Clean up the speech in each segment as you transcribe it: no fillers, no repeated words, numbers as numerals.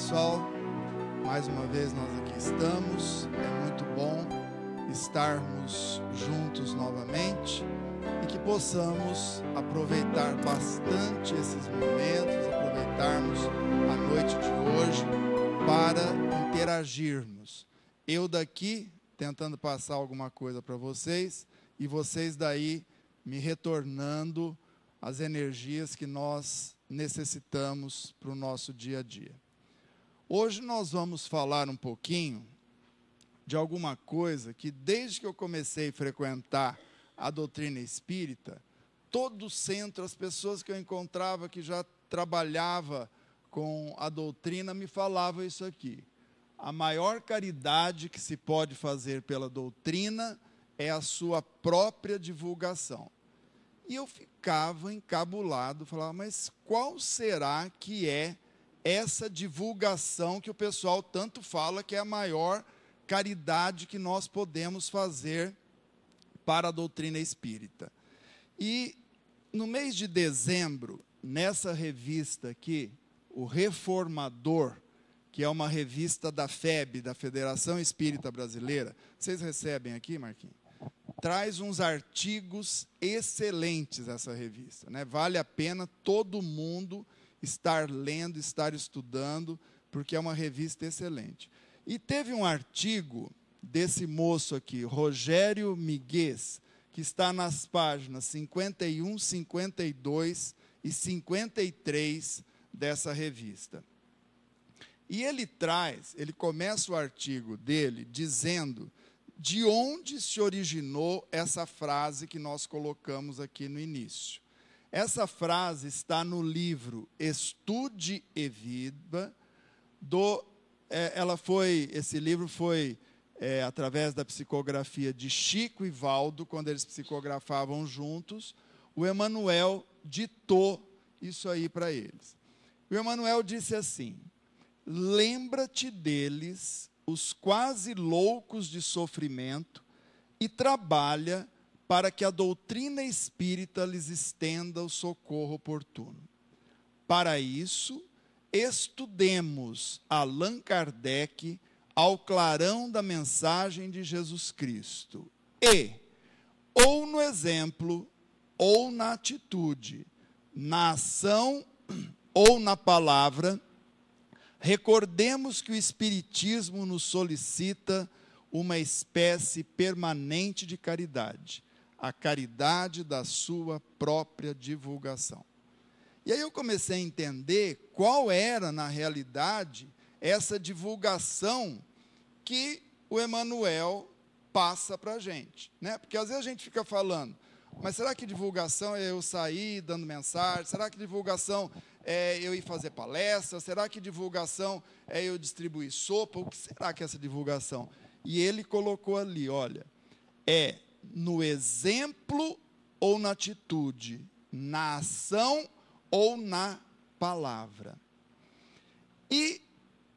pessoal, mais uma vez nós aqui estamos, é muito bom estarmos juntos novamente e que possamos aproveitar bastante esses momentos, aproveitarmos a noite de hoje para interagirmos. Eu daqui tentando passar alguma coisa para vocês e vocês daí me retornando as energias que nós necessitamos para o nosso dia a dia. Hoje nós vamos falar um pouquinho de alguma coisa que desde que eu comecei a frequentar a doutrina espírita, todo o centro, as pessoas que eu encontrava que já trabalhava com a doutrina me falavam isso aqui. A maior caridade que se pode fazer pela doutrina é a sua própria divulgação. E eu ficava encabulado, falava, mas qual será que é essa divulgação que o pessoal tanto fala que é a maior caridade que nós podemos fazer para a doutrina espírita? E no mês de dezembro, nessa revista aqui, o Reformador, que é uma revista da FEB, da Federação Espírita Brasileira, vocês recebem aqui, Marquinhos? Traz uns artigos excelentes essa revista, né? Vale a pena todo mundo estar lendo, estar estudando, porque é uma revista excelente. E teve um artigo desse moço aqui, Rogério Miguez, que está nas páginas 51, 52 e 53 dessa revista. E ele começa o artigo dele dizendo de onde se originou essa frase que nós colocamos aqui no início. Essa frase está no livro Estude e Vida, esse livro foi através da psicografia de Chico e Valdo, quando eles psicografavam juntos, o Emmanuel ditou isso aí para eles. O Emmanuel disse assim: lembra-te deles, os quase loucos de sofrimento, e trabalha para que a doutrina espírita lhes estenda o socorro oportuno. Para isso, estudemos Allan Kardec ao clarão da mensagem de Jesus Cristo e, ou no exemplo, ou na atitude, na ação ou na palavra, recordemos que o Espiritismo nos solicita uma espécie permanente de caridade, a caridade da sua própria divulgação. E aí eu comecei a entender qual era, na realidade, essa divulgação que o Emmanuel passa para a gente, né? Porque às vezes a gente fica falando, mas será que divulgação é eu sair dando mensagem? Será que divulgação é eu ir fazer palestra? Será que divulgação é eu distribuir sopa? O que será que é essa divulgação? E ele colocou ali, olha, é no exemplo ou na atitude, na ação ou na palavra. E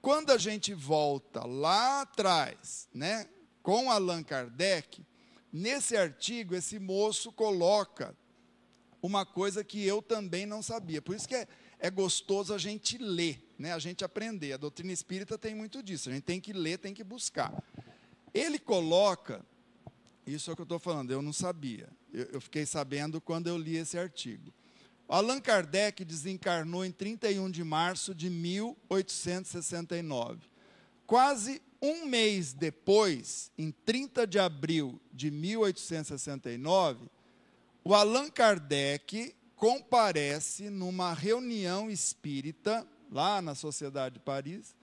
quando a gente volta lá atrás, né, com Allan Kardec, nesse artigo, esse moço coloca uma coisa que eu também não sabia. Por isso que é gostoso a gente ler, né? A gente aprender. A doutrina espírita tem muito disso. A gente tem que ler, tem que buscar. Ele coloca, isso é o que eu estou falando, eu não sabia. Eu fiquei sabendo quando eu li esse artigo. Allan Kardec desencarnou em 31 de março de 1869. Quase um mês depois, em 30 de abril de 1869, o Allan Kardec comparece numa reunião espírita, lá na Sociedade de Paris,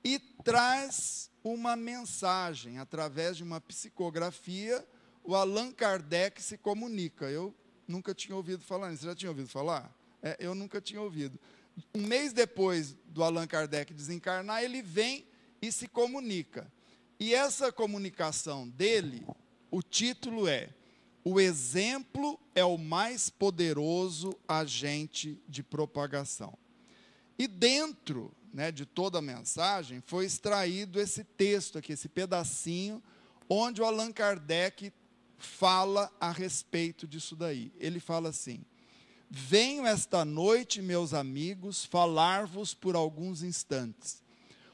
e traz uma mensagem, através de uma psicografia, o Allan Kardec se comunica. Eu nunca tinha ouvido falar nisso. Você já tinha ouvido falar? Eu nunca tinha ouvido. Um mês depois do Allan Kardec desencarnar, ele vem e se comunica. E essa comunicação dele, o título é: o exemplo é o mais poderoso agente de propagação. E dentro, né, de toda a mensagem, foi extraído esse texto aqui, esse pedacinho, onde o Allan Kardec fala a respeito disso daí. Ele fala assim: venho esta noite, meus amigos, falar-vos por alguns instantes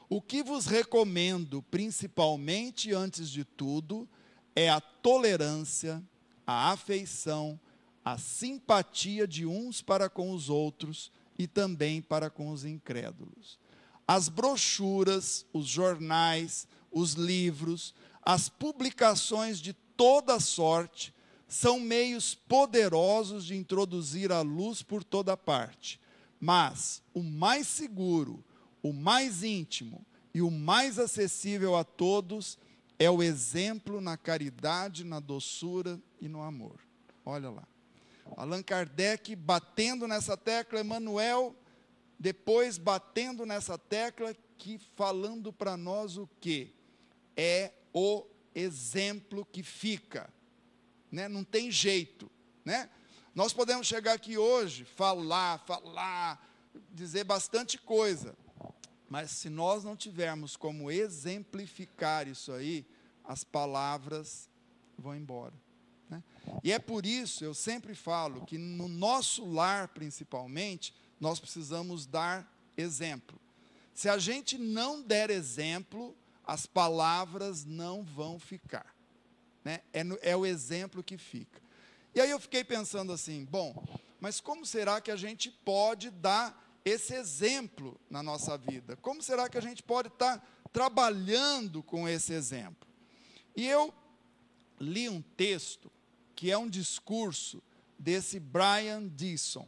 O que vos recomendo, principalmente e antes de tudo, é a tolerância, a afeição, a simpatia de uns para com os outros e também para com os incrédulos. As brochuras, os jornais, os livros, as publicações de toda sorte são meios poderosos de introduzir a luz por toda parte. Mas o mais seguro, o mais íntimo e o mais acessível a todos é o exemplo na caridade, na doçura e no amor. Olha lá. Allan Kardec batendo nessa tecla, Emmanuel depois batendo nessa tecla, que falando para nós o quê? É o exemplo que fica, né? Não tem jeito, né? Nós podemos chegar aqui hoje, falar, dizer bastante coisa, mas se nós não tivermos como exemplificar isso aí, as palavras vão embora, né? E é por isso, eu sempre falo, que no nosso lar, principalmente, nós precisamos dar exemplo. Se a gente não der exemplo, as palavras não vão ficar, né? É o exemplo que fica. E aí eu fiquei pensando assim, bom, mas como será que a gente pode dar esse exemplo na nossa vida? Como será que a gente pode estar trabalhando com esse exemplo? E eu li um texto, que é um discurso desse Brian Deeson.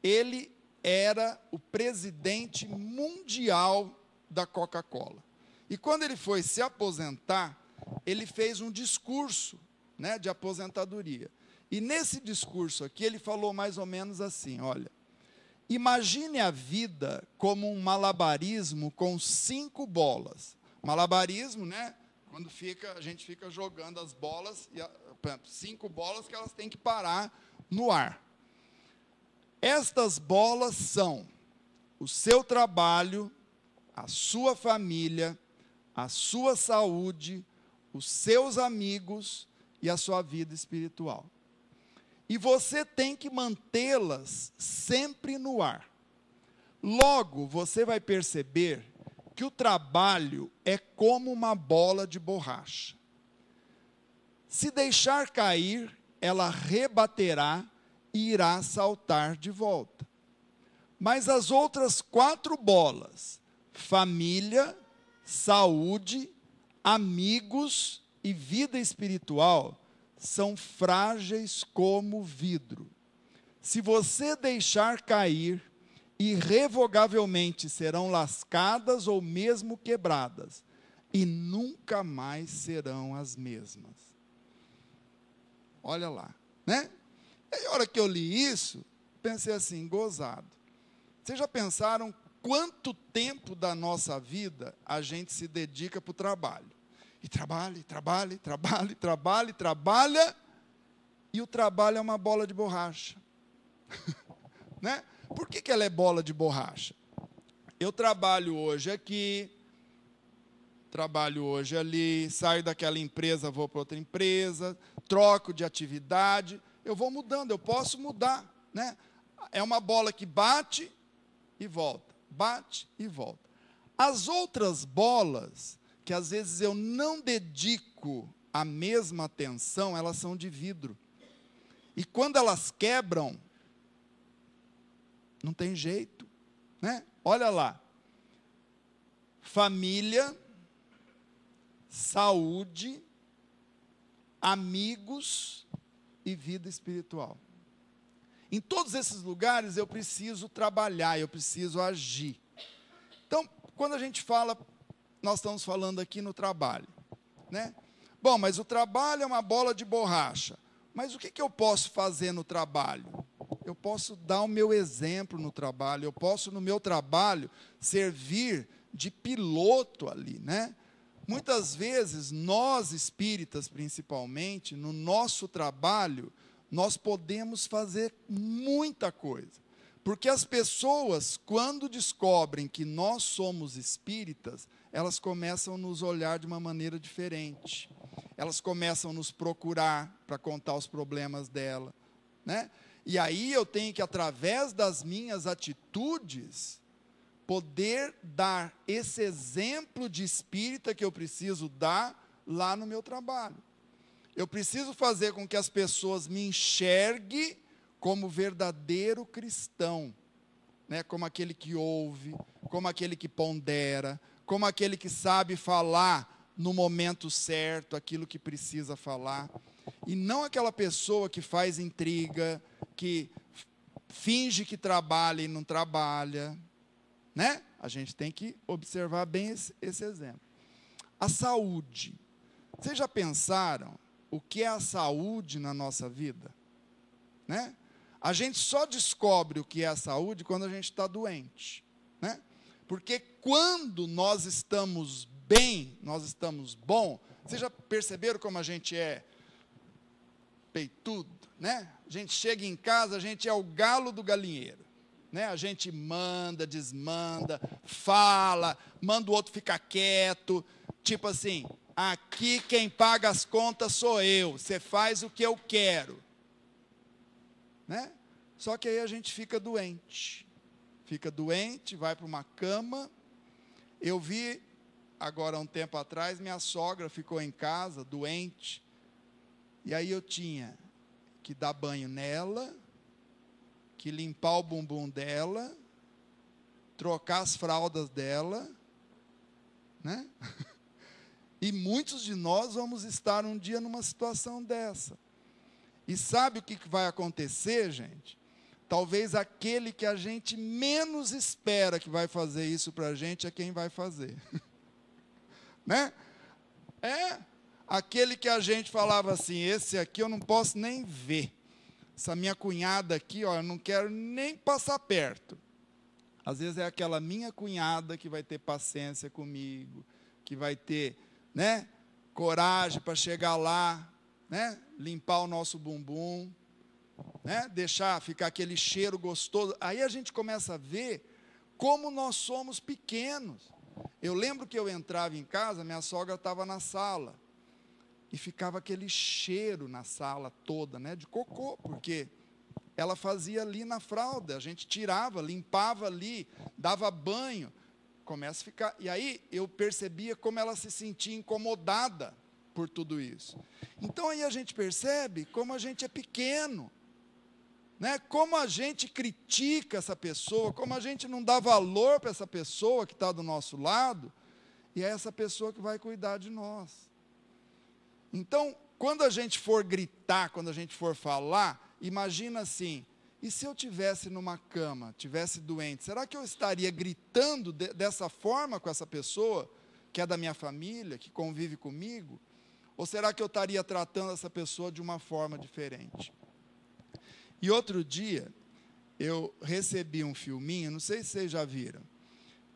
Ele era o presidente mundial da Coca-Cola. E quando ele foi se aposentar, ele fez um discurso, né, de aposentadoria. E nesse discurso aqui, ele falou mais ou menos assim, olha, imagine a vida como um malabarismo com 5 bolas. Malabarismo, né, quando a gente fica jogando as bolas, 5 bolas que elas têm que parar no ar. Estas bolas são o seu trabalho, a sua família, a sua saúde, os seus amigos e a sua vida espiritual. E você tem que mantê-las sempre no ar. Logo, você vai perceber que o trabalho é como uma bola de borracha. Se deixar cair, ela rebaterá e irá saltar de volta. Mas as outras 4 bolas, família, saúde, amigos e vida espiritual, são frágeis como vidro. Se você deixar cair, irrevogavelmente serão lascadas ou mesmo quebradas, e nunca mais serão as mesmas. Olha lá, né? E a hora que eu li isso, pensei assim, gozado. Vocês já pensaram quanto tempo da nossa vida a gente se dedica para o trabalho? E trabalha, e o trabalho é uma bola de borracha. Né? Por que ela é bola de borracha? Eu trabalho hoje aqui, trabalho hoje ali, saio daquela empresa, vou para outra empresa, troco de atividade, eu vou mudando, eu posso mudar, né? É uma bola que bate e volta, bate e volta. As outras bolas, que às vezes eu não dedico a mesma atenção, elas são de vidro. E quando elas quebram, não tem jeito, né? Olha lá. Família, saúde, amigos e vida espiritual. Em todos esses lugares eu preciso trabalhar, eu preciso agir. Então, quando a gente fala, nós estamos falando aqui no trabalho, né? Bom, mas o trabalho é uma bola de borracha. Mas o que eu posso fazer no trabalho? Eu posso dar o meu exemplo no trabalho, eu posso, no meu trabalho, servir de piloto ali, né? Muitas vezes, nós espíritas, principalmente, no nosso trabalho, nós podemos fazer muita coisa. Porque as pessoas, quando descobrem que nós somos espíritas, elas começam a nos olhar de uma maneira diferente. Elas começam a nos procurar para contar os problemas dela, né? E aí eu tenho que, através das minhas atitudes, poder dar esse exemplo de espírita que eu preciso dar lá no meu trabalho. Eu preciso fazer com que as pessoas me enxerguem como verdadeiro cristão, né? Como aquele que ouve, como aquele que pondera, como aquele que sabe falar no momento certo aquilo que precisa falar, e não aquela pessoa que faz intriga, que finge que trabalha e não trabalha, né? A gente tem que observar bem esse exemplo. A saúde. Vocês já pensaram o que é a saúde na nossa vida? Né? A gente só descobre o que é a saúde quando a gente está doente, né? Porque quando nós estamos bem, nós estamos bom, vocês já perceberam como a gente é peitudo, né? A gente chega em casa, a gente é o galo do galinheiro, né? A gente manda, desmanda, fala, manda o outro ficar quieto, tipo assim, aqui quem paga as contas sou eu, você faz o que eu quero, né? Só que aí a gente fica doente, vai para uma cama. Eu vi, agora um tempo atrás, minha sogra ficou em casa, doente, e aí eu tinha que dar banho nela, que limpar o bumbum dela, trocar as fraldas dela, né? E muitos de nós vamos estar um dia numa situação dessa. E sabe o que vai acontecer, gente? Talvez aquele que a gente menos espera que vai fazer isso para a gente é quem vai fazer. Né? É aquele que a gente falava assim, esse aqui eu não posso nem ver. Essa minha cunhada aqui, ó, eu não quero nem passar perto. Às vezes é aquela minha cunhada que vai ter paciência comigo, que vai ter, né, coragem para chegar lá, né, limpar o nosso bumbum, né, deixar ficar aquele cheiro gostoso. Aí a gente começa a ver como nós somos pequenos. Eu lembro que eu entrava em casa, minha sogra estava na sala, e ficava aquele cheiro na sala toda, né, de cocô, porque ela fazia ali na fralda, a gente tirava, limpava ali, dava banho, começa a ficar, e aí eu percebia como ela se sentia incomodada por tudo isso. Então aí a gente percebe como a gente é pequeno, né? Como a gente critica essa pessoa, como a gente não dá valor para essa pessoa que está do nosso lado, e é essa pessoa que vai cuidar de nós. Então, quando a gente for gritar, quando a gente for falar, imagina assim, e se eu estivesse numa cama, estivesse doente, será que eu estaria gritando dessa forma com essa pessoa, que é da minha família, que convive comigo? Ou será que eu estaria tratando essa pessoa de uma forma diferente? E outro dia, eu recebi um filminho, não sei se vocês já viram,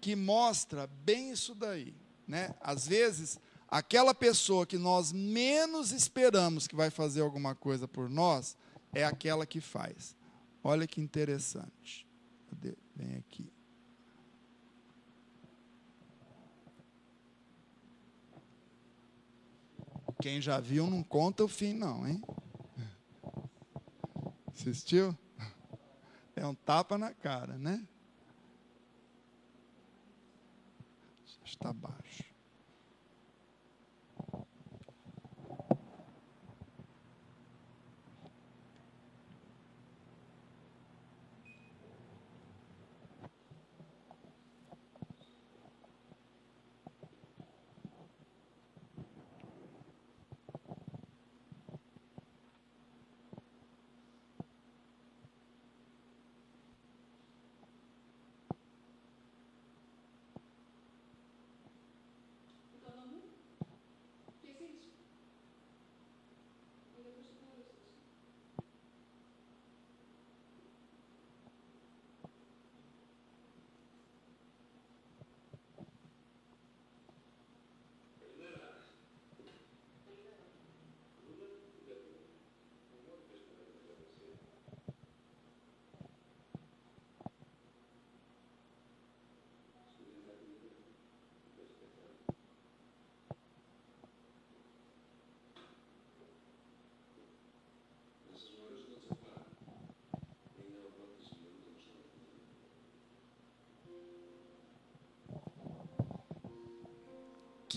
que mostra bem isso daí, né? Às vezes, aquela pessoa que nós menos esperamos que vai fazer alguma coisa por nós, é aquela que faz. Olha que interessante. Cadê? Vem aqui. Quem já viu não conta o fim não, hein? Assistiu? É um tapa na cara, né? Está baixo.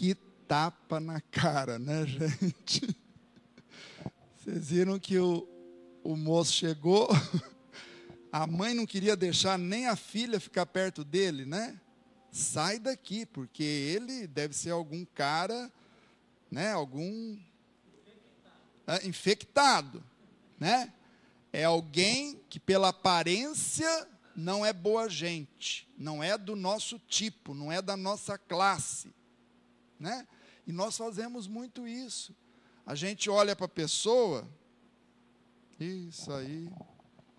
Que tapa na cara, né, gente? Vocês viram que o moço chegou, a mãe não queria deixar nem a filha ficar perto dele, né? Sai daqui, porque ele deve ser algum cara, né? Algum infectado, né? É alguém que pela aparência não é boa gente, não é do nosso tipo, não é da nossa classe, né? E nós fazemos muito isso. A gente olha para a pessoa, isso aí,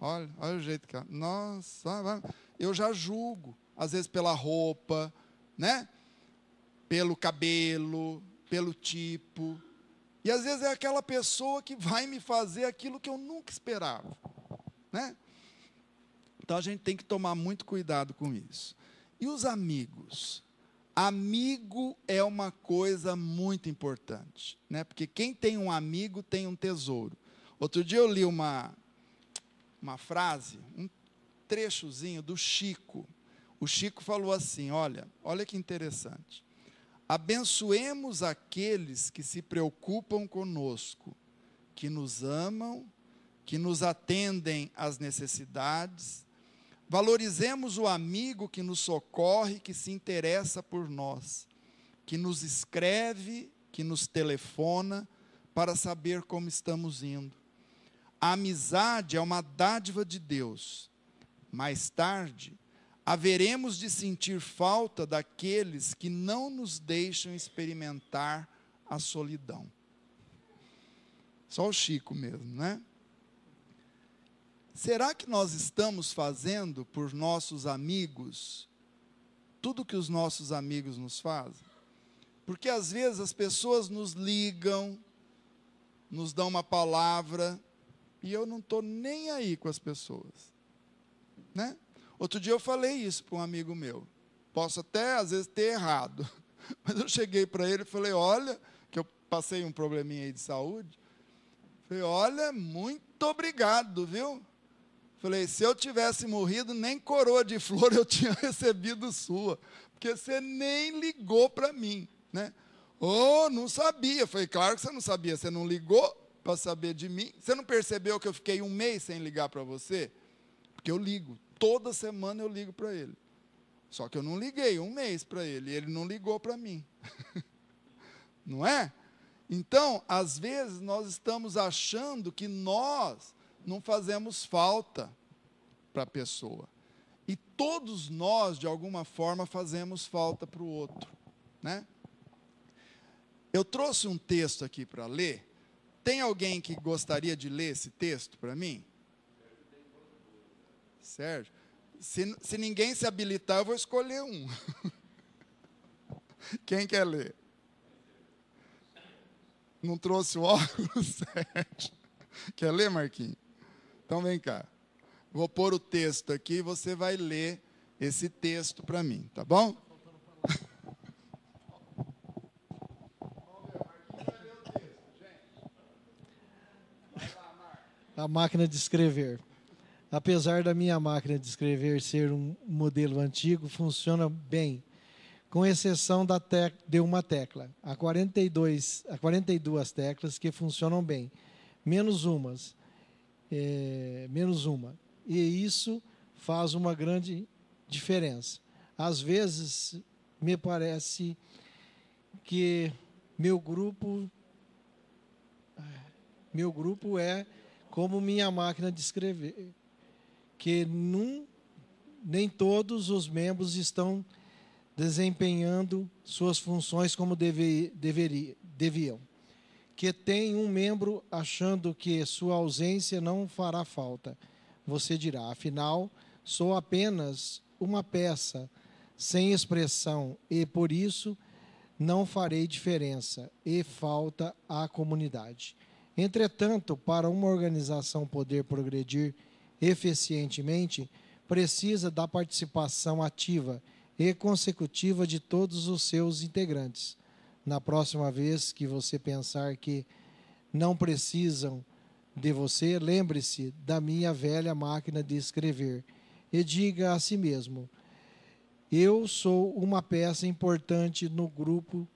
olha o jeito que ela, nossa, eu já julgo, às vezes pela roupa, né? Pelo cabelo, pelo tipo, e às vezes é aquela pessoa que vai me fazer aquilo que eu nunca esperava, né? Então a gente tem que tomar muito cuidado com isso. E os amigos? Amigo é uma coisa muito importante, né? Porque quem tem um amigo tem um tesouro. Outro dia eu li uma frase, um trechozinho do Chico. O Chico falou assim, olha que interessante. Abençoemos aqueles que se preocupam conosco, que nos amam, que nos atendem às necessidades. Valorizemos o amigo que nos socorre, que se interessa por nós, que nos escreve, que nos telefona para saber como estamos indo. A amizade é uma dádiva de Deus. Mais tarde, haveremos de sentir falta daqueles que não nos deixam experimentar a solidão. Só o Chico mesmo, né? Será que nós estamos fazendo por nossos amigos tudo que os nossos amigos nos fazem? Porque às vezes as pessoas nos ligam, nos dão uma palavra, e eu não estou nem aí com as pessoas, né? Outro dia eu falei isso para um amigo meu, posso até às vezes ter errado, mas eu cheguei para ele e falei, olha, que eu passei um probleminha aí de saúde, falei, olha, muito obrigado, viu? Falei, se eu tivesse morrido, nem coroa de flor eu tinha recebido sua, porque você nem ligou para mim, né? Oh, não sabia. Falei, claro que você não sabia, você não ligou para saber de mim. Você não percebeu que eu fiquei um mês sem ligar para você? Porque eu ligo, toda semana eu ligo para ele. Só que eu não liguei um mês para ele, e ele não ligou para mim. Não é? Então, às vezes, nós estamos achando que nós não fazemos falta para a pessoa. E todos nós, de alguma forma, fazemos falta para o outro, né? Eu trouxe um texto aqui para ler. Tem alguém que gostaria de ler esse texto para mim? Sérgio? Se ninguém se habilitar, eu vou escolher um. Quem quer ler? Não trouxe o óculos, Sérgio? Quer ler, Marquinhos? Então vem cá. Vou pôr o texto aqui e você vai ler esse texto para mim, tá bom? A máquina de escrever. Apesar da minha máquina de escrever ser um modelo antigo, funciona bem, com exceção de uma tecla. Há 42 teclas que funcionam bem, menos uma. E isso faz uma grande diferença. Às vezes, me parece que meu grupo é como minha máquina de escrever, que nem todos os membros estão desempenhando suas funções como deviam. Que tem um membro achando que sua ausência não fará falta. Você dirá, afinal, sou apenas uma peça sem expressão e, por isso, não farei diferença e falta à comunidade. Entretanto, para uma organização poder progredir eficientemente, precisa da participação ativa e consecutiva de todos os seus integrantes. Na próxima vez que você pensar que não precisam de você, lembre-se da minha velha máquina de escrever e diga a si mesmo, eu sou uma peça importante no grupo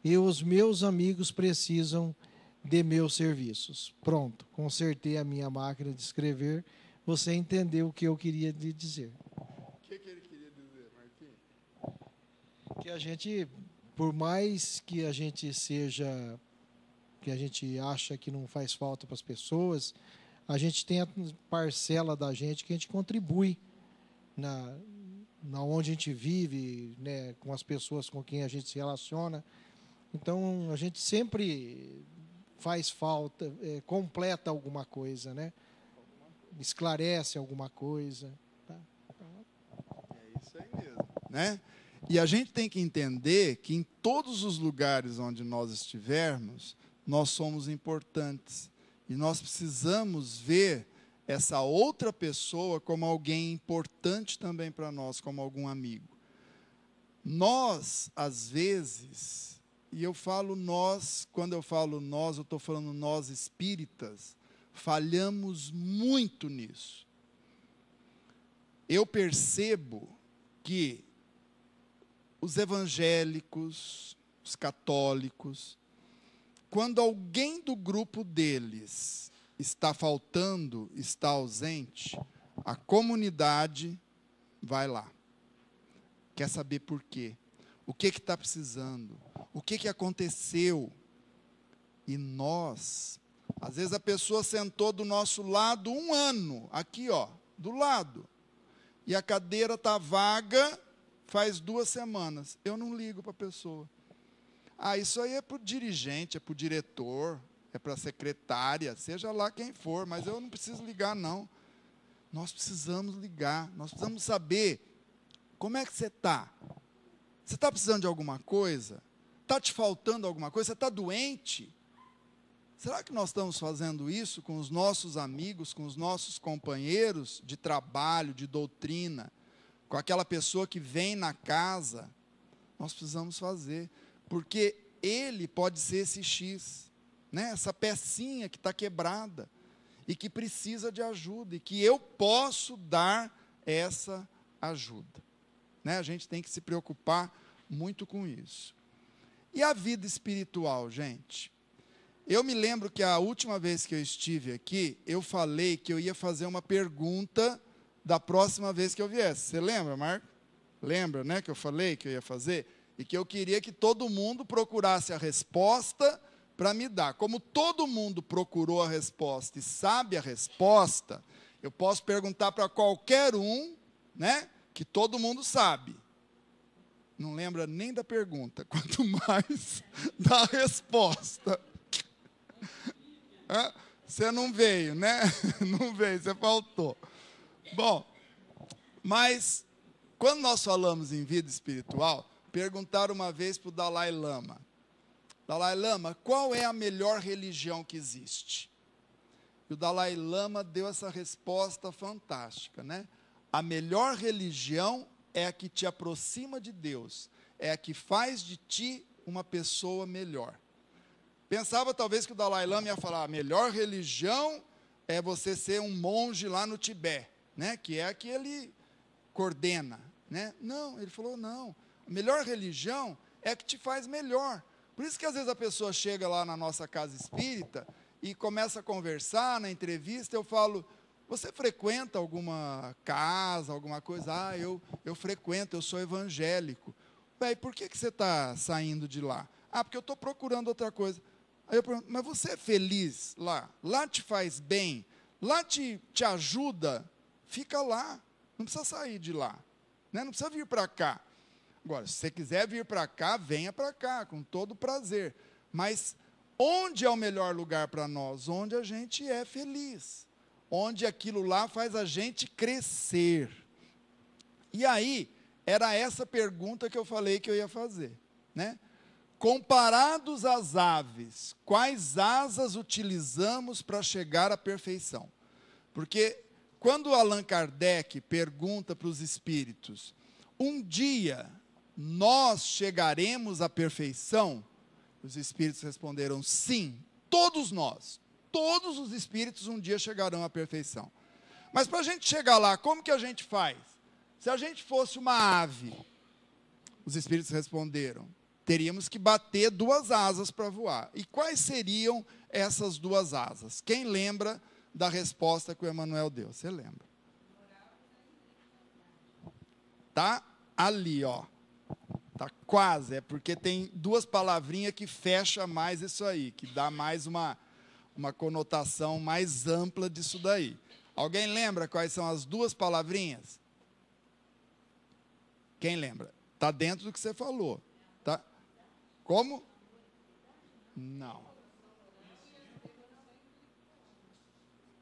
e os meus amigos precisam de meus serviços. Pronto, consertei a minha máquina de escrever. Você entendeu o que eu queria lhe dizer. O que ele queria dizer, Marquinhos? Que a gente, por mais que a gente seja, que a gente acha que não faz falta para as pessoas, a gente tem a parcela da gente que a gente contribui na onde a gente vive, né, com as pessoas com quem a gente se relaciona. Então, a gente sempre faz falta, completa alguma coisa, né? Esclarece alguma coisa. Tá? É isso aí mesmo, né? E a gente tem que entender que em todos os lugares onde nós estivermos, nós somos importantes. E nós precisamos ver essa outra pessoa como alguém importante também para nós, como algum amigo. Nós, às vezes, e eu falo nós, quando eu falo nós, eu estou falando nós espíritas, falhamos muito nisso. Eu percebo que os evangélicos, os católicos, quando alguém do grupo deles está faltando, está ausente, a comunidade vai lá. Quer saber por quê? O que está precisando? O que aconteceu? E nós, às vezes a pessoa sentou do nosso lado 1 ano, aqui ó, do lado, e a cadeira está vaga faz 2 semanas. Eu não ligo para a pessoa. Ah, isso aí é para o dirigente, é para o diretor, é para a secretária, seja lá quem for, mas eu não preciso ligar, não. Nós precisamos ligar, nós precisamos saber como é que você está. Você está precisando de alguma coisa? Está te faltando alguma coisa? Você está doente? Será que nós estamos fazendo isso com os nossos amigos, com os nossos companheiros de trabalho, de doutrina, com aquela pessoa que vem na casa? Nós precisamos fazer, porque ele pode ser esse X, né? Essa pecinha que está quebrada e que precisa de ajuda, e que eu posso dar essa ajuda, né? A gente tem que se preocupar muito com isso. E a vida espiritual, gente? Eu me lembro que a última vez que eu estive aqui, eu falei que eu ia fazer uma pergunta da próxima vez que eu viesse. Você lembra, Marco? Lembra, né, que eu falei que eu ia fazer? E que eu queria que todo mundo procurasse a resposta para me dar. Como todo mundo procurou a resposta e sabe a resposta, eu posso perguntar para qualquer um, né, que todo mundo sabe. Não lembra nem da pergunta, quanto mais da resposta. Você não veio, né? Não veio, você faltou. Bom, mas quando nós falamos em vida espiritual, perguntaram uma vez para o Dalai Lama: Dalai Lama, qual é a melhor religião que existe? E o Dalai Lama deu essa resposta fantástica, né? A melhor religião é a que te aproxima de Deus, é a que faz de ti uma pessoa melhor. Pensava talvez que o Dalai Lama ia falar: a melhor religião é você ser um monge lá no Tibete, né? Que é a que ele coordena, né? Não, ele falou: não, a melhor religião é a que te faz melhor. Por isso que às vezes a pessoa chega lá na nossa casa espírita e começa a conversar na entrevista, eu falo: você frequenta alguma casa, alguma coisa? Ah, eu frequento, eu sou evangélico. Bem, por que você está saindo de lá? Ah, porque eu estou procurando outra coisa. Aí eu pergunto: mas você é feliz lá? Lá te faz bem? Lá te ajuda? Fica lá, não precisa sair de lá, né? Não precisa vir para cá. Agora, se você quiser vir para cá, venha para cá, com todo prazer. Mas onde é o melhor lugar para nós? Onde a gente é feliz. Onde aquilo lá faz a gente crescer. E aí, era essa pergunta que eu falei que eu ia fazer, né? Comparados às aves, quais asas utilizamos para chegar à perfeição? Porque quando Allan Kardec pergunta para os espíritos: um dia nós chegaremos à perfeição? Os espíritos responderam: sim, todos nós. Todos os espíritos um dia chegarão à perfeição. Mas para a gente chegar lá, como que a gente faz? Se a gente fosse uma ave, os espíritos responderam: Teríamos que bater 2 asas para voar. E quais seriam essas 2 asas? Quem lembra da resposta que o Emanuel deu? Você lembra? Tá ali, ó. Tá quase, é porque tem 2 palavrinhas que fecha mais isso aí, que dá mais uma conotação mais ampla disso daí. Alguém lembra quais são as 2 palavrinhas? Quem lembra? Tá dentro do que você falou, tá? Como? Não.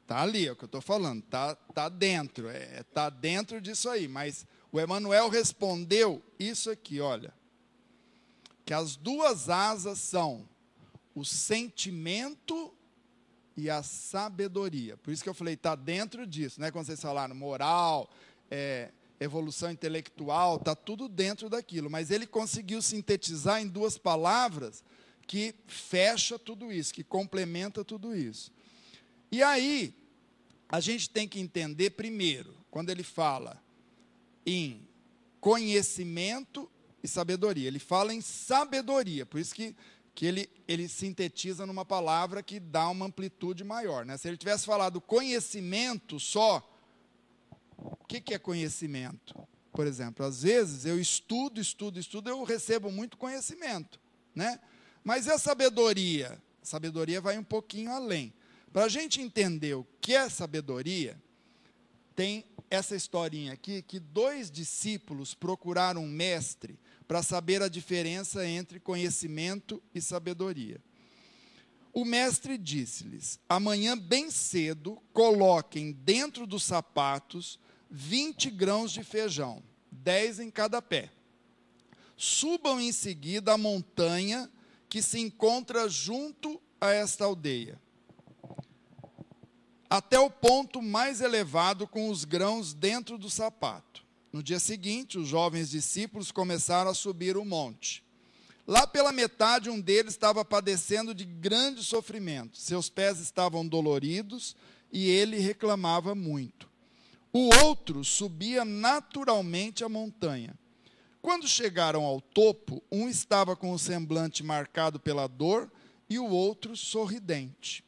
Tá ali, é o que eu estou falando, tá dentro, tá dentro disso aí, mas o Emanuel respondeu isso aqui, olha, que as 2 asas são o sentimento e a sabedoria. Por isso que eu falei, está dentro disso, né? Quando vocês falaram moral, evolução intelectual, está tudo dentro daquilo. Mas ele conseguiu sintetizar em 2 palavras que fecha tudo isso, que complementa tudo isso. E aí, a gente tem que entender primeiro, quando ele fala em conhecimento e sabedoria. Ele fala em sabedoria, por isso que ele sintetiza numa palavra que dá uma amplitude maior, né? Se ele tivesse falado conhecimento só, o que é conhecimento? Por exemplo, às vezes eu estudo, eu recebo muito conhecimento, né? Mas e a sabedoria? A sabedoria vai um pouquinho além. Para a gente entender o que é sabedoria, tem essa historinha aqui, que 2 discípulos procuraram um mestre para saber a diferença entre conhecimento e sabedoria. O mestre disse-lhes: amanhã bem cedo, coloquem dentro dos sapatos 20 grãos de feijão, 10 em cada pé. Subam em seguida a montanha que se encontra junto a esta aldeia, até o ponto mais elevado com os grãos dentro do sapato. No dia seguinte, os jovens discípulos começaram a subir o monte. Lá pela metade, um deles estava padecendo de grande sofrimento. Seus pés estavam doloridos e ele reclamava muito. O outro subia naturalmente a montanha. Quando chegaram ao topo, um estava com o semblante marcado pela dor e o outro sorridente.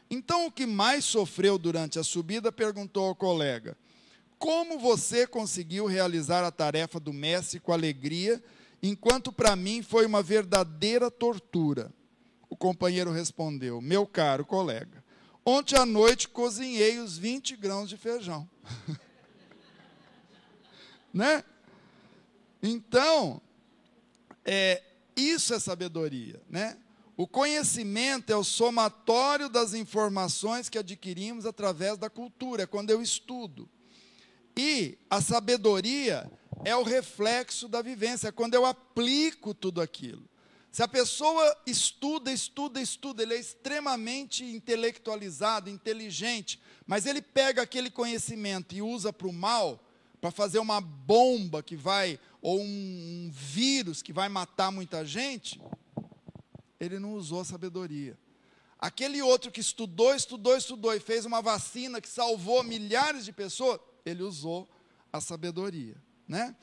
Então, o que mais sofreu durante a subida perguntou ao colega: como você conseguiu realizar a tarefa do mestre com alegria, enquanto para mim foi uma verdadeira tortura? O companheiro respondeu: meu caro colega, ontem à noite cozinhei os 20 grãos de feijão. Né? Então, isso é sabedoria, né? O conhecimento é o somatório das informações que adquirimos através da cultura, é quando eu estudo. E a sabedoria é o reflexo da vivência, é quando eu aplico tudo aquilo. Se a pessoa estuda, ele é extremamente intelectualizado, inteligente, mas ele pega aquele conhecimento e usa para o mal, para fazer uma bomba que vai, ou um vírus que vai matar muita gente, ele não usou a sabedoria. Aquele outro que estudou e fez uma vacina que salvou milhares de pessoas, ele usou a sabedoria, né?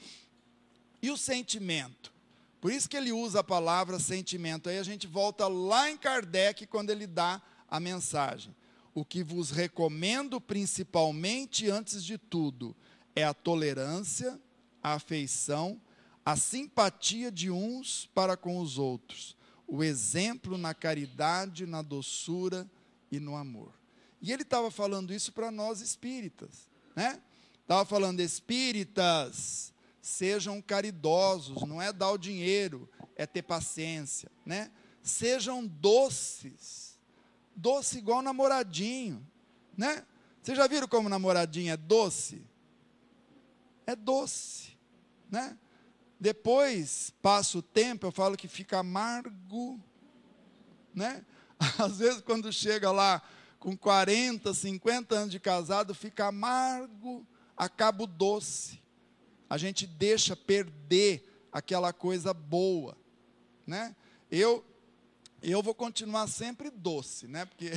E o sentimento? Por isso que ele usa a palavra sentimento. Aí a gente volta lá em Kardec, quando ele dá a mensagem. O que vos recomendo principalmente, antes de tudo, é a tolerância, a afeição, a simpatia de uns para com os outros, o exemplo na caridade, na doçura e no amor. E ele estava falando isso para nós espíritas, né? Estava falando: espíritas, sejam caridosos, não é dar o dinheiro, é ter paciência, né? Sejam doces, doce igual namoradinho, né? Vocês já viram como namoradinho é doce? É doce, né? Depois, passa o tempo, eu falo que fica amargo, né? Às vezes, quando chega lá com 40, 50 anos de casado, fica amargo, acaba o doce. A gente deixa perder aquela coisa boa, né? Eu vou continuar sempre doce, né? Porque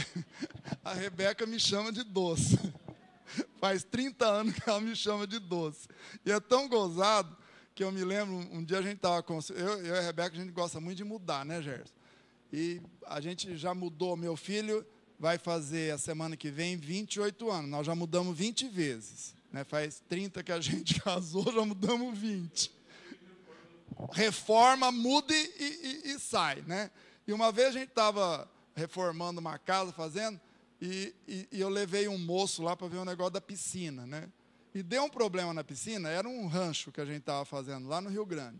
a Rebeca me chama de doce. Faz 30 anos que ela me chama de doce. E é tão gozado que eu me lembro, um dia a gente estava com... Eu e a Rebeca, a gente gosta muito de mudar, né, Gerson? E a gente já mudou, meu filho vai fazer a semana que vem 28 anos. Nós já mudamos 20 vezes. Né? Faz 30 que a gente casou, já mudamos 20. Reforma, muda e sai. Né? E uma vez a gente estava reformando uma casa, fazendo, e eu levei um moço lá para ver um negócio da piscina. Né? E deu um problema na piscina, era um rancho que a gente estava fazendo lá no Rio Grande.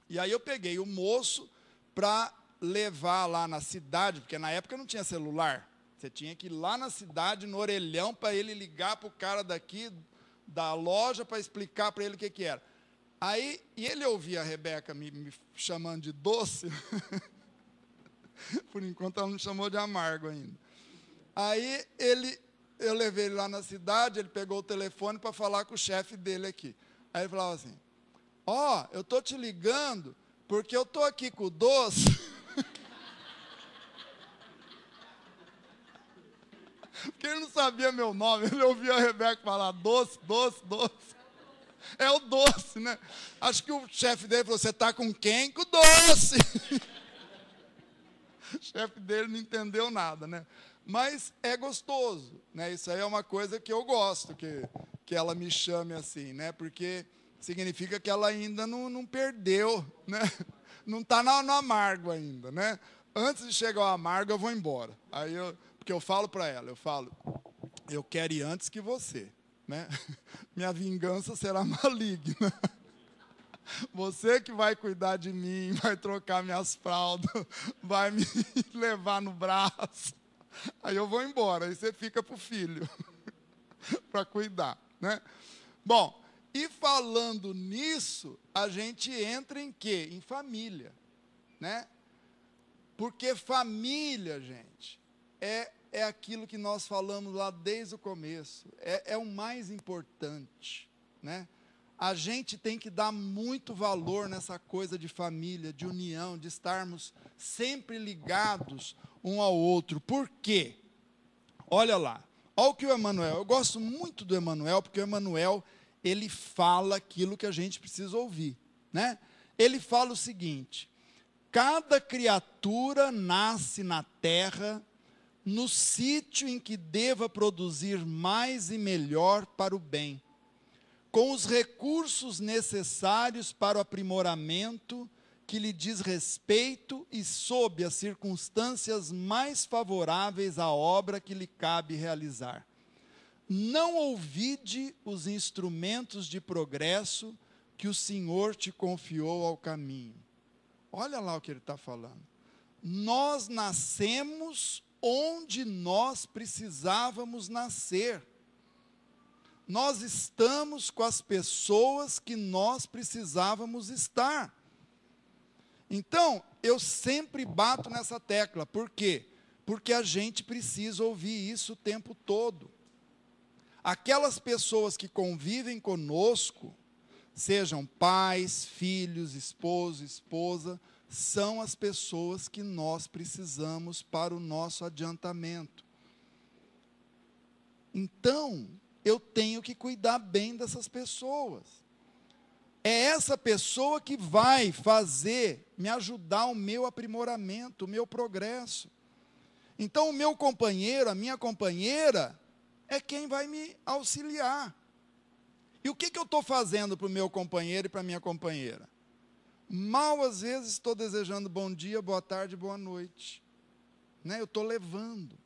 E aí eu peguei o moço para levar lá na cidade, porque na época não tinha celular. Você tinha que ir lá na cidade, no orelhão, para ele ligar para o cara daqui da loja para explicar para ele o que era. Aí, e ele ouvia a Rebeca me chamando de doce. Por enquanto ela não chamou de amargo ainda. Aí eu levei ele lá na cidade, ele pegou o telefone para falar com o chefe dele aqui. Aí ele falava assim, eu estou te ligando porque eu estou aqui com o doce. Porque ele não sabia meu nome, ele ouvia a Rebeca falar doce, doce, doce. É o doce, né? Acho que o chefe dele falou, você está com quem? Com o doce. O chefe dele não entendeu nada, né? Mas é gostoso, né? Isso aí é uma coisa que eu gosto, que ela me chame assim, né? Porque significa que ela ainda não perdeu, né? Não está no amargo ainda, né? Antes de chegar ao amargo, eu vou embora. Porque eu falo para ela, eu quero ir antes que você, né? Minha vingança será maligna. Você que vai cuidar de mim, vai trocar minhas fraldas, vai me levar no braço. Aí eu vou embora, aí você fica para o filho, para cuidar, né? Bom, e falando nisso, a gente entra em quê? Em família, né? Porque família, gente, é aquilo que nós falamos lá desde o começo, é o mais importante, né? A gente tem que dar muito valor nessa coisa de família, de união, de estarmos sempre ligados um ao outro. Por quê? Olha lá, olha o que o Emmanuel, eu gosto muito do Emmanuel, porque o Emmanuel, ele fala aquilo que a gente precisa ouvir, né? Ele fala o seguinte, cada criatura nasce na terra no sítio em que deva produzir mais e melhor para o bem, com os recursos necessários para o aprimoramento que lhe diz respeito e sob as circunstâncias mais favoráveis à obra que lhe cabe realizar. Não ouvide os instrumentos de progresso que o Senhor te confiou ao caminho. Olha lá o que ele está falando. Nós nascemos onde nós precisávamos nascer. Nós estamos com as pessoas que nós precisávamos estar. Então, eu sempre bato nessa tecla. Por quê? Porque a gente precisa ouvir isso o tempo todo. Aquelas pessoas que convivem conosco, sejam pais, filhos, esposo, esposa, são as pessoas que nós precisamos para o nosso adiantamento. Então, eu tenho que cuidar bem dessas pessoas. É essa pessoa que vai me ajudar o meu aprimoramento, o meu progresso. Então, o meu companheiro, a minha companheira, é quem vai me auxiliar. E o que eu estou fazendo para o meu companheiro e para a minha companheira? Mal, às vezes, estou desejando bom dia, boa tarde, boa noite. Né? Eu estou levando.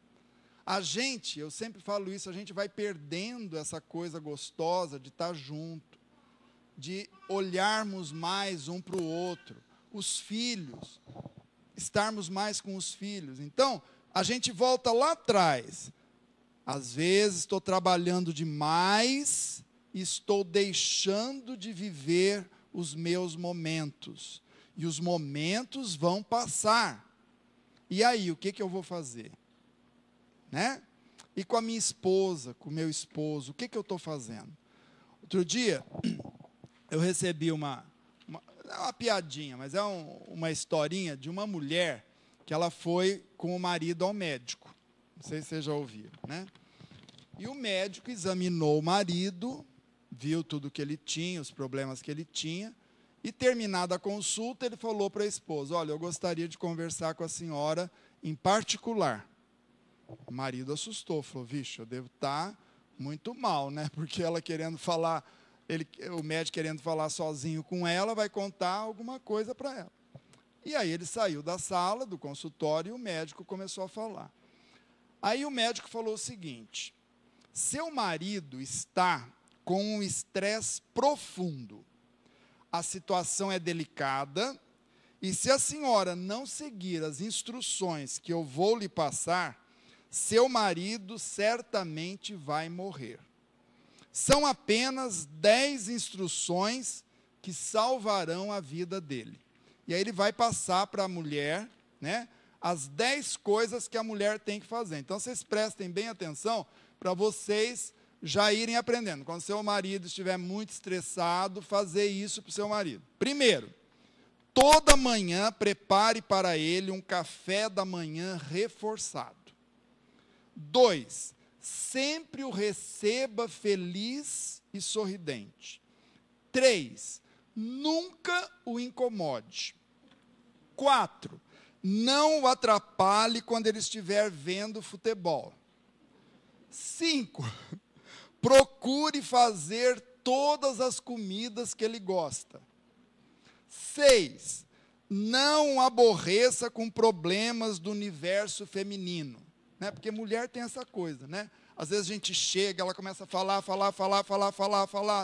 Eu sempre falo isso, a gente vai perdendo essa coisa gostosa de estar junto, de olharmos mais um para o outro. Os filhos, estarmos mais com os filhos. Então, a gente volta lá atrás. Às vezes, estou trabalhando demais e estou deixando de viver os meus momentos. E os momentos vão passar. E aí, o que eu vou fazer? Né? E com a minha esposa, com o meu esposo, o que eu estou fazendo? Outro dia, eu recebi uma piadinha, mas é uma historinha de uma mulher que ela foi com o marido ao médico. Não sei se vocês já ouviram, né? E o médico examinou o marido, viu tudo que ele tinha, os problemas que ele tinha, E terminada a consulta, ele falou para a esposa, olha, eu gostaria de conversar com a senhora em particular. O marido assustou, falou, vixe, eu devo estar muito mal, né? Porque ela querendo falar, o médico querendo falar sozinho com ela, vai contar alguma coisa para ela. E aí ele saiu da sala, do consultório, e o médico começou a falar. Aí o médico falou o seguinte, seu marido está com um estresse profundo. A situação é delicada, e se a senhora não seguir as instruções que eu vou lhe passar, seu marido certamente vai morrer. São apenas 10 instruções que salvarão a vida dele. E aí ele vai passar para a mulher, né, as 10 coisas que a mulher tem que fazer. Então, vocês prestem bem atenção para vocês já irem aprendendo. Quando seu marido estiver muito estressado, fazer isso para o seu marido. Primeiro, toda manhã prepare para ele um café da manhã reforçado. 2, sempre o receba feliz e sorridente. 3, nunca o incomode. 4, não o atrapalhe quando ele estiver vendo futebol. 5, procure fazer todas as comidas que ele gosta. 6, não o aborreça com problemas do universo feminino. Né? Porque mulher tem essa coisa, né? Às vezes a gente chega, ela começa a falar,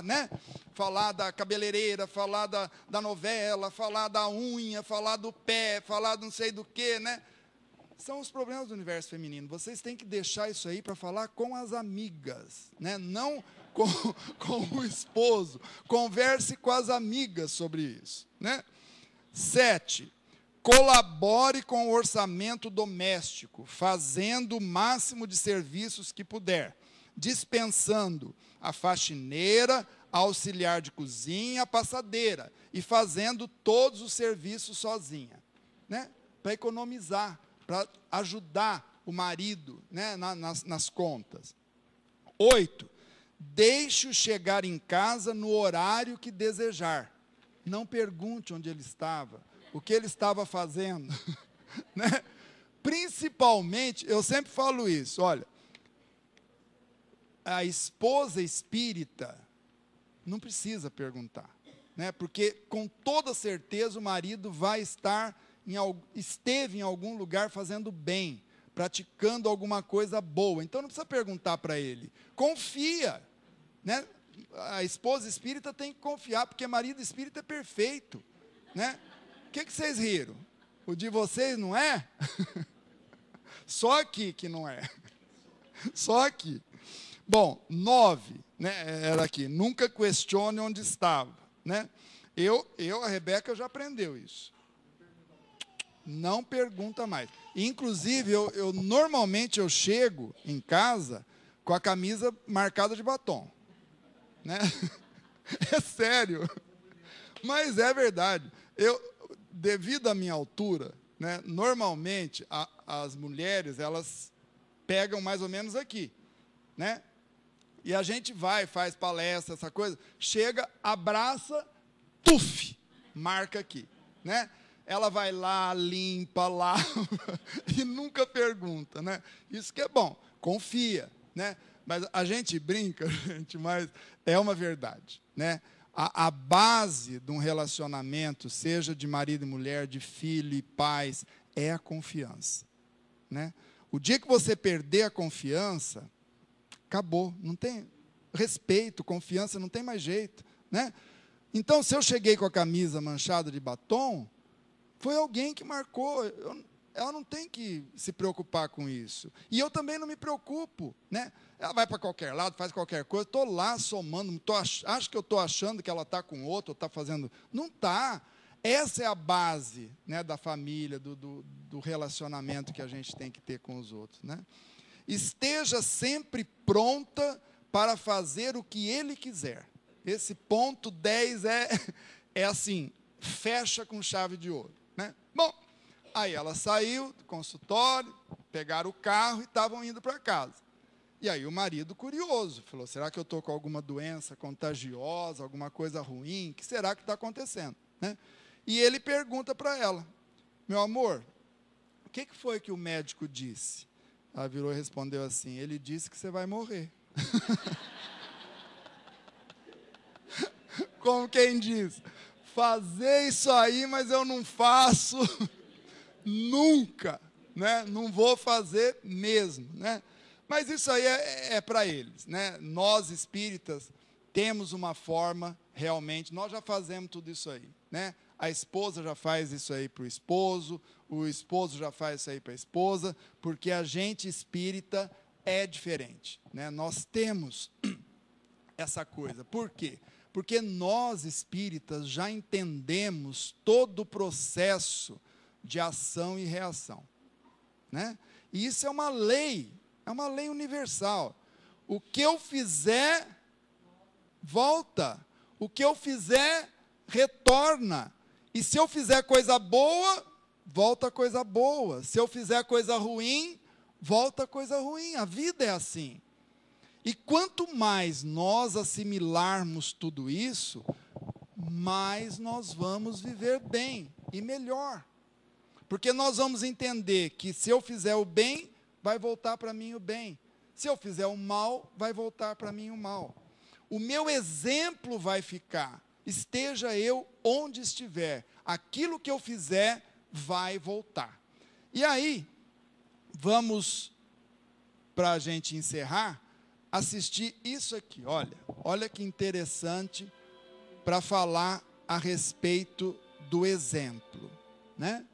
né? Falar da cabeleireira, falar da novela, falar da unha, falar do pé, falar do não sei do que, né? São os problemas do universo feminino. Vocês têm que deixar isso aí para falar com as amigas, né? Não com o esposo. Converse com as amigas sobre isso, né? 7, colabore com o orçamento doméstico, fazendo o máximo de serviços que puder, dispensando a faxineira, a auxiliar de cozinha, a passadeira, e fazendo todos os serviços sozinha, né? Para economizar, para ajudar o marido, né? nas contas. 8, deixe-o chegar em casa no horário que desejar. Não pergunte onde ele estava, o que ele estava fazendo, né? Principalmente, eu sempre falo isso, olha, a esposa espírita não precisa perguntar, né? Porque com toda certeza o marido vai esteve em algum lugar fazendo bem, praticando alguma coisa boa, então não precisa perguntar para ele, confia, né? A esposa espírita tem que confiar, porque marido espírita é perfeito, né? O que vocês riram? O de vocês não é? Só aqui que não é. Só aqui. Bom, 9, né, era aqui. Nunca questione onde estava, né? A Rebeca já aprendeu isso. Não pergunta mais. Inclusive, normalmente eu chego em casa com a camisa marcada de batom, né? É sério. Mas é verdade. Devido à minha altura, né, normalmente as mulheres, elas pegam mais ou menos aqui, né? E a gente faz palestra, essa coisa, chega, abraça, tuf, marca aqui, né? Ela vai lá, limpa lá, e nunca pergunta, né? Isso que é bom, confia, né? Mas a gente brinca, gente, mas é uma verdade, né? A base de um relacionamento, seja de marido e mulher, de filho e pais, é a confiança, né? O dia que você perder a confiança, acabou, não tem respeito, confiança, não tem mais jeito, né? Então, se eu cheguei com a camisa manchada de batom, foi alguém que marcou, ela não tem que se preocupar com isso. E eu também não me preocupo, né? Ela vai para qualquer lado, faz qualquer coisa, estou lá somando, acho que eu estou achando que ela está com outro, ou está fazendo... Não está. Essa é a base, né, da família, do relacionamento que a gente tem que ter com os outros, né? Esteja sempre pronta para fazer o que ele quiser. Esse ponto 10 é assim, fecha com chave de ouro, né? Bom, aí ela saiu do consultório, pegaram o carro e estavam indo para casa. E aí o marido, curioso, falou, será que eu estou com alguma doença contagiosa, alguma coisa ruim? O que será que está acontecendo? né? E ele pergunta para ela: meu amor, o que foi que o médico disse? Ela virou e respondeu assim: ele disse que você vai morrer. Como quem diz: fazer isso aí, mas eu não faço nunca, né? Não vou fazer mesmo, né? Mas isso aí é para eles, né? Nós espíritas temos uma forma, realmente, nós já fazemos tudo isso aí, né? A esposa já faz isso aí para o esposo já faz isso aí para a esposa, porque a gente espírita é diferente, né? Nós temos essa coisa. Por quê? Porque nós espíritas já entendemos todo o processo de ação e reação, né? E isso é uma lei universal. O que eu fizer, volta. O que eu fizer, retorna. E se eu fizer coisa boa, volta coisa boa. Se eu fizer coisa ruim, volta coisa ruim. A vida é assim. E quanto mais nós assimilarmos tudo isso, mais nós vamos viver bem e melhor. Porque nós vamos entender que se eu fizer o bem, vai voltar para mim o bem. Se eu fizer o mal, vai voltar para mim o mal. O meu exemplo vai ficar. Esteja eu onde estiver. Aquilo que eu fizer, vai voltar. E aí, vamos, para a gente encerrar, assistir isso aqui. Olha que interessante para falar a respeito do exemplo, né?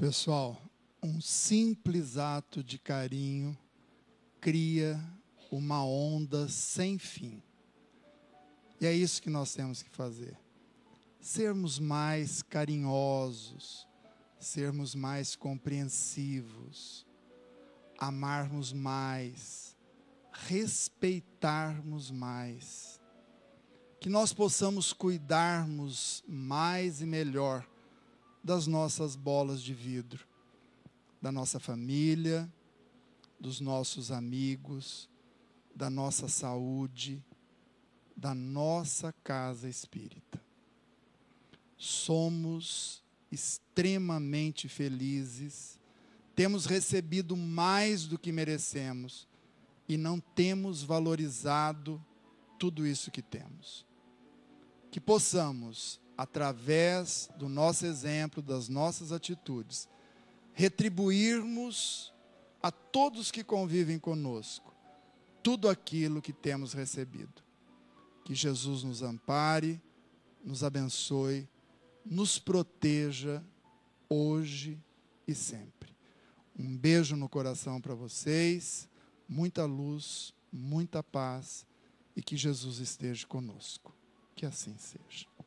Pessoal, um simples ato de carinho cria uma onda sem fim. E é isso que nós temos que fazer. Sermos mais carinhosos, sermos mais compreensivos, amarmos mais, respeitarmos mais. Que nós possamos cuidarmos mais e melhor das nossas bolas de vidro, da nossa família, dos nossos amigos, da nossa saúde, da nossa casa espírita. Somos extremamente felizes, temos recebido mais do que merecemos e não temos valorizado tudo isso que temos. Que possamos, através do nosso exemplo, das nossas atitudes, retribuirmos a todos que convivem conosco tudo aquilo que temos recebido. Que Jesus nos ampare, nos abençoe, nos proteja hoje e sempre. Um beijo no coração para vocês, muita luz, muita paz e que Jesus esteja conosco. Que assim seja.